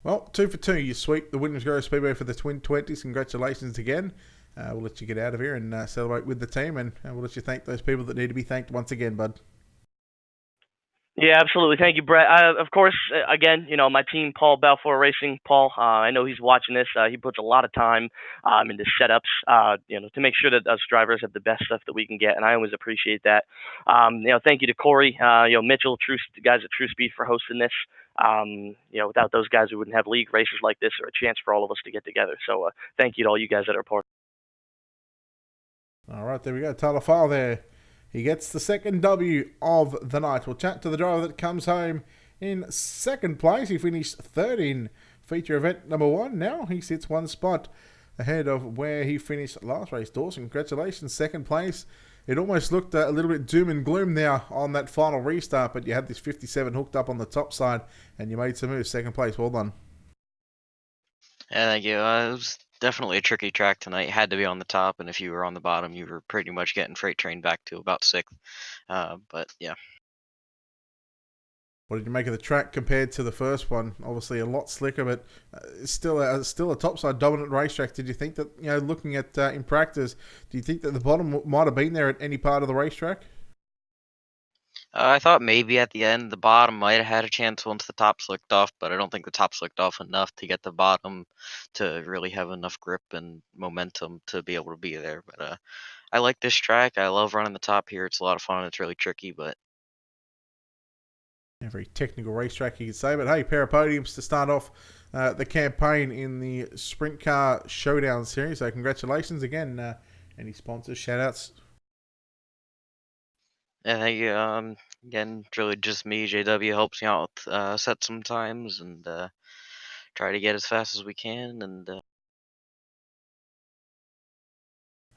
S1: Well, 2 for 2. You sweep the Williams Grove Speedway for the Twin 20s. Congratulations again. We'll let you get out of here and celebrate with the team, and we'll let you thank those people that need to be thanked once again, bud.
S2: Yeah, absolutely. Thank you, Brett. Of course, again, my team, Paul Balfour Racing. Paul, I know he's watching this. He puts a lot of time into setups, to make sure that us drivers have the best stuff that we can get, and I always appreciate that. Thank you to Corey, Mitchell, the guys at TruSpeed for hosting this. Without those guys, we wouldn't have league races like this or a chance for all of us to get together. So thank you to all you guys that are part.
S1: All right, there we go. Tyler File there. He gets the second W of the night. We'll chat to the driver that comes home in second place. He finished third in feature event number 1. Now he sits one spot ahead of where he finished last race. Dawson, congratulations, second place. It almost looked a little bit doom and gloom there on that final restart, but you had this 57 hooked up on the top side, and you made some moves. Second place, well done.
S4: Yeah, thank you. It was definitely a tricky track tonight. You had to be on the top, and if you were on the bottom, you were pretty much getting freight trained back to about 6th. But yeah.
S1: What did you make of the track compared to the first one? Obviously a lot slicker, but still a topside dominant racetrack. Did you think that, looking at in practice, do you think that the bottom might have been there at any part of the racetrack?
S4: I thought maybe at the end the bottom might have had a chance once the top slicked off, but I don't think the top slicked off enough to get the bottom to really have enough grip and momentum to be able to be there. But I like this track. I love running the top here. It's a lot of fun. It's really tricky, but
S1: A very technical racetrack, you could say. But hey, pair of podiums to start off the campaign in the Sprint Car Showdown series. So congratulations again. Any sponsors, shout outs?
S4: yeah, thank you. Again, it's really just me. JW helps me out with sets sometimes, and try to get as fast as we can. And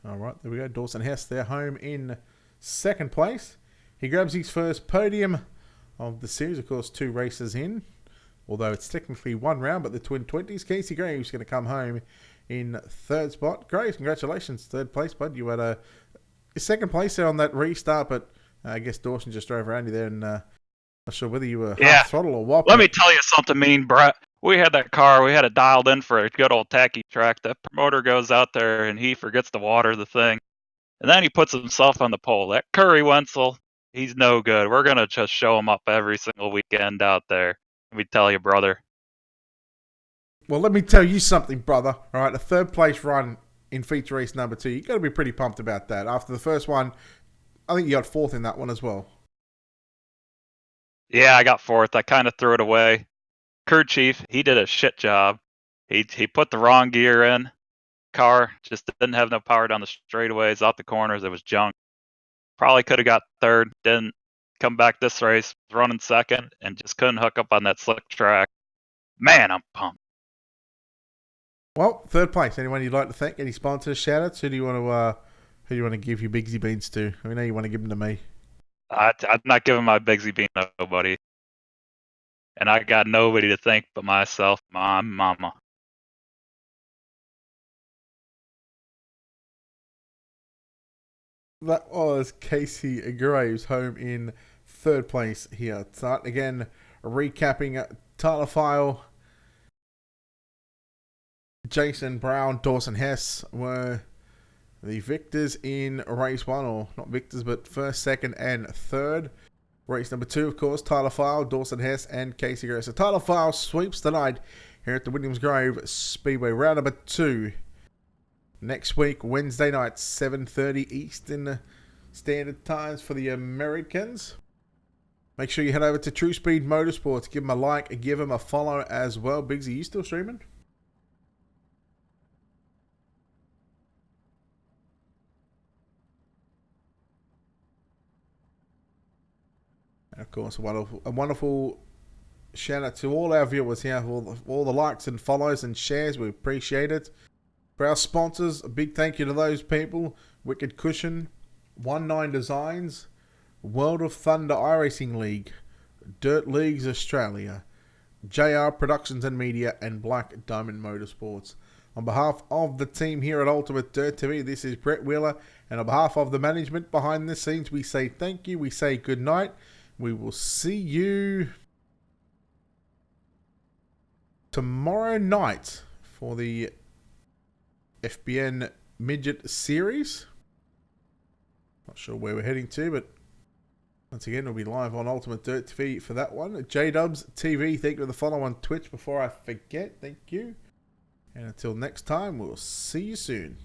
S1: All right, there we go. Dawson Hess there, home in second place. He grabs his first podium of the series. Of course, 2 races in, although it's technically 1 round, but the Twin 20s. Casey Graves going to come home in third spot. Graves, congratulations. Third place, bud. You had a second place there on that restart, but I guess Dawson just drove around you there, and not sure whether you were half throttle or what.
S6: Let me tell you something mean, Brett. We had that car, we had it dialed in for a good old tacky track. The promoter goes out there and he forgets to water the thing. And then he puts himself on the pole. That Curry Wenzel, he's no good. We're going to just show him up every single weekend out there. Let me tell you, brother.
S1: Well, let me tell you something, brother. All right, a third place run in feature race number 2. You got to be pretty pumped about that. After the first one, I think you got 4th in that one as well.
S6: Yeah, I got 4th. I kind of threw it away. Crew chief, he did a shit job. He put the wrong gear in. Car just didn't have no power down the straightaways, out the corners. It was junk. Probably could have got 3rd. Didn't come back this race, running 2nd, and just couldn't hook up on that slick track. Man, I'm pumped.
S1: Well, third place. Anyone you'd like to thank? Any sponsors, shout outs? Who do you want to give your Bigsy Beans to? I know you want to give them to me.
S6: I'm not giving my Bigsy Bean to nobody. And I got nobody to thank but myself, my mama.
S1: That was Casey Graves home in third place here tonight. Again, recapping Tyler File, Jason Brown, Dawson Hess were the victors in race 1, or not victors, but first, second, and third. Race number 2, of course, Tyler File, Dawson Hess, and Casey Graves. So Tyler File sweeps tonight here at the Williams Grove Speedway. Round number 2 next week, Wednesday night, 7:30 Eastern Standard Times for the Americans. Make sure you head over to TruSpeed Motorsports. Give them a like, give them a follow as well. Biggsy, you still streaming? And of course, a wonderful shout out to all our viewers here, all the likes and follows and shares. We appreciate it. For our sponsors, a big thank you to those people: Wicked Cushion, 19 Designs, World of Thunder iRacing League, Dirt Leagues Australia, JR Productions and Media, and Black Diamond Motorsports. On behalf of the team here at Ultimate Dirt TV, this is Brett Wheeler, and on behalf of the management behind the scenes, we say thank you, we say good night. We will see you tomorrow night for the FBN Midget Series. Not sure where we're heading to, but once again, we'll be live on Ultimate Dirt TV for that one. JDubs TV, thank you for the follow on Twitch before I forget. Thank you. And until next time, we'll see you soon.